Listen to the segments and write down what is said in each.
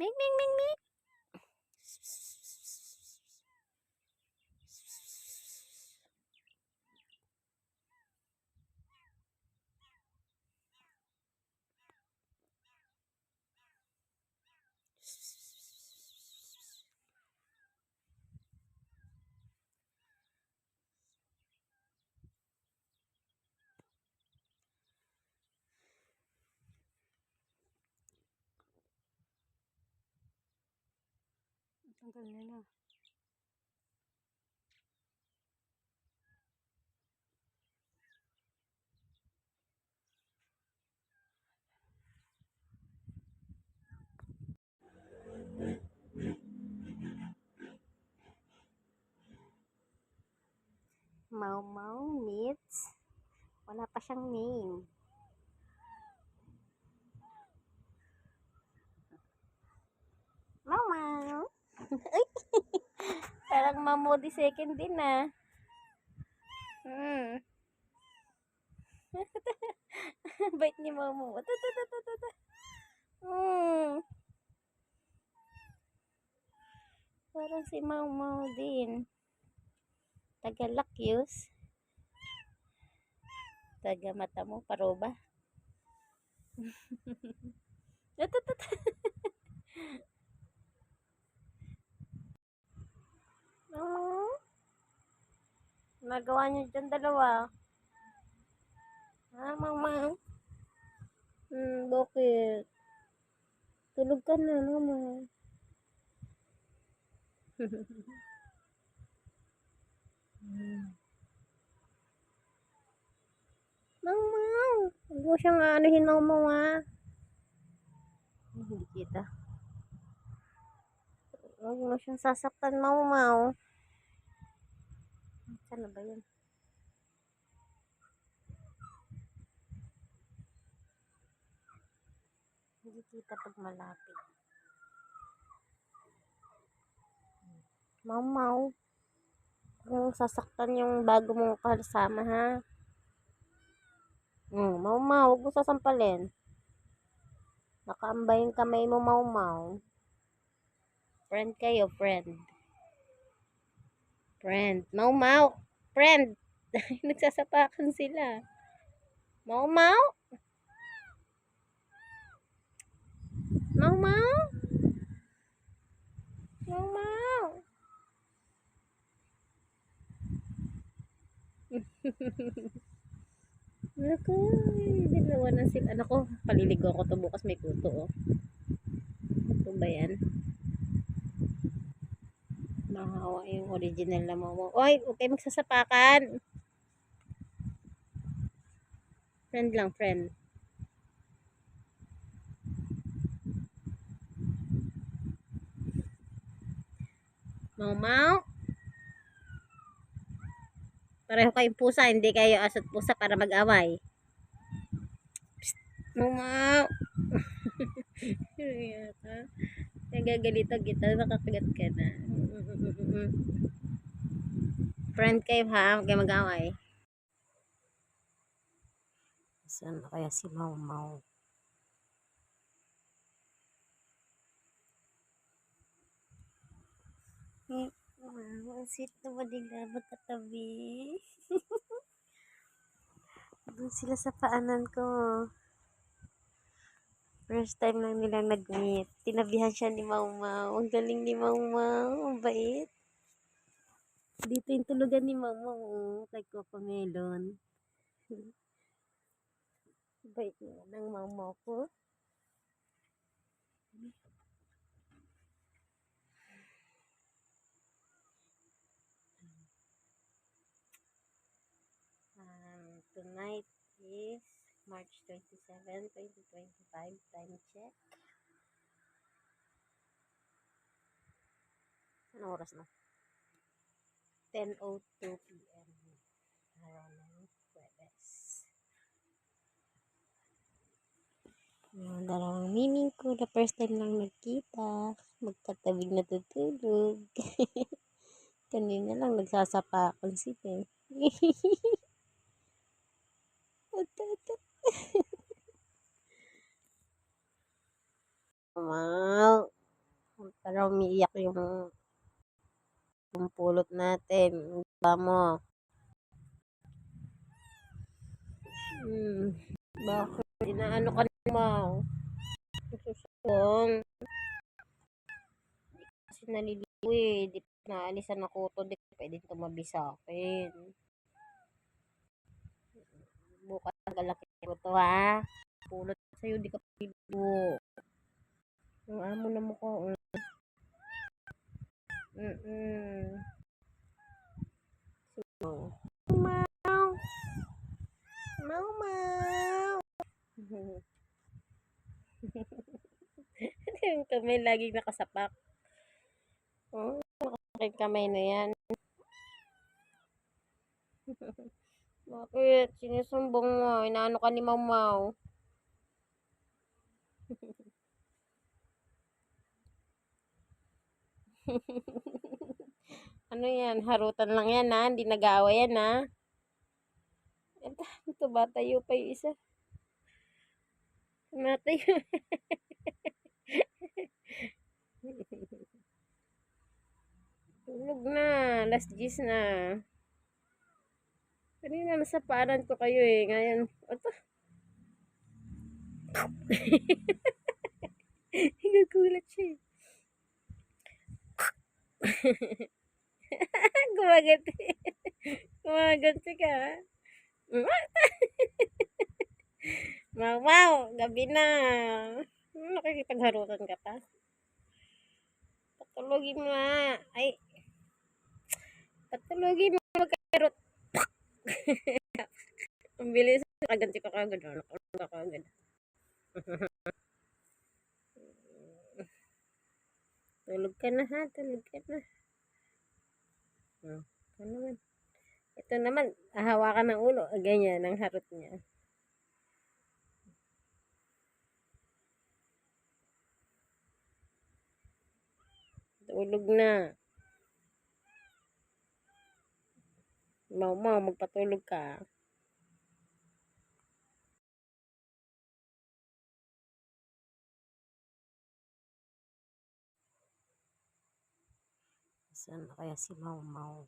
Ming, ming, ming, ming. Tanggal na na. Mau Mau meets. Wala pa siyang name. Mau Mau. Ay! Parang Mamodi second din ah. Bait ni Mau Mau. Parang si Mau Mau din. Taga-lakyos. Taga-mata mo, paroba. Nagawa niyo dyan dalawa. Ha, Mau Mau? Bakit? Tulog ka na, Mau Mau. Mau Mau. Huwag mo siyang anuhin, Mau Mau ah. Hindi kita. Huwag mo siyang sasaktan, Mau Mau. Saan na ba yun? Hindi kita pag malapit. Mau Mau. Huwag mong sasaktan yung bago mong kasama ha. Mau Mau. Huwag mo sasampalin. Nakaambay yung kamay mo, Mau Mau. Friend kayo, friend. Friend. Mau Mau. Friend. Nagsasapakan sila. Mau Mau. Mau Mau. Mau Mau. Naku, dalawa na sila. Ano ko, paliligo ako to bukas may kuto oh. Ito ba yan? Mahawa yung original na Mau Mau. Oy, okay magsasapakan. Friend lang, friend. Mau Mau. Pareho kayong pusa, hindi kayo aso't pusa para mag-away. Psst, Mau Mau. Nagagalito kita, nakakagat ka na. Friend kayo ha, huwag kayo mag-away. Saan na kaya si Mau Mau? Ang sweet naman nila magkatabi. Doon sila sa paanan ko. First time lang nilang nag-meet. Tinabihan siya ni Mau Mau. Ang galing ni Mau Mau. Ang bait. Dito yung tulugan ni Mau Mau. Kay Coco Melon. Bait naman ng Mau Mau ko. Tonight is March 27, 2025. Time check. Anong oras na? 10:02 p.m. Araw ng Huwebes. Yung dalawang miming ko na first time lang nagkita. Magkatabing natutulog. Kanina lang nagsasapakan sila. Wow. Para umiiyak yung pulot natin. Diba mo? Bakit? Inaano ka naman? Susubong. Kasi naliligo eh. Di naalisan ako to. Di pwede tumabi sa akin. Bukas galaki ko to ha. Pulot sa'yo. Di ka piligo. Ang amo na mo ko. So, mau. Mau mau. Yung kamay laging nakasapak. Oh, aking kamay na yan. Bakit? Sinusumbong mo. Inaano ka ni Mau. Ano yan? Harutan lang yan ha. Hindi nag-aaway yan ha. Ito ba? Tayo pa yung isa. Matayo. Tulog na. Last gis na. Kanina nasa paanan ko kayo eh. Ngayon. Ito. Nagulat siya eh. Gumaganti. Gumaganti ka ha. Mau, gabi na. Nakikipagharutan ka pa. Patulogin mo na. Ay. Patulogin mo magkarot. Ang bilis. Nakaganti ka kagad. Nakulong ka kagad. Tulog ka na ha. Tulog ka na. Ito naman. Ito naman. Hawakan ng ulo. Ganyan ang harot niya. Tulog na. Mau, magpatulog ka. Saan na kaya si Mau?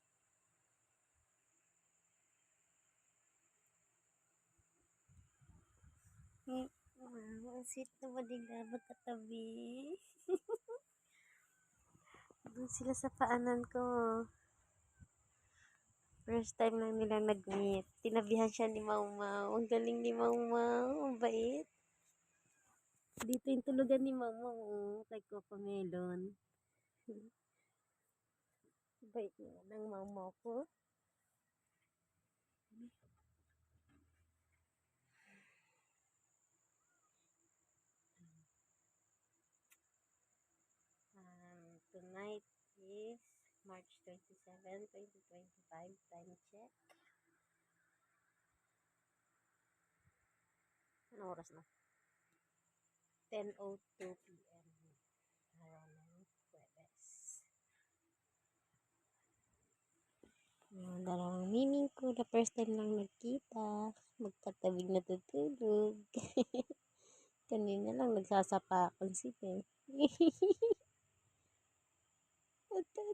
Ang sweet naman nila magkatabi. Doon sila sa paanan ko. First time lang nilang nag-meet. Tinabihan siya ni Mau. Ang galing ni Mau. Ang bait. Dito yung tulugan ni Mau. Kay Coco Melon. Bait niya ng Mau ko. Tonight is March 27, 2025. Time check. Ano oras na? 10:02 p.m. Araw ng Huwebes. Yung dalawang miming ko na first time lang nagkita. Magkatabing natutulog. Kanina lang nagsasapakan sila. Ito.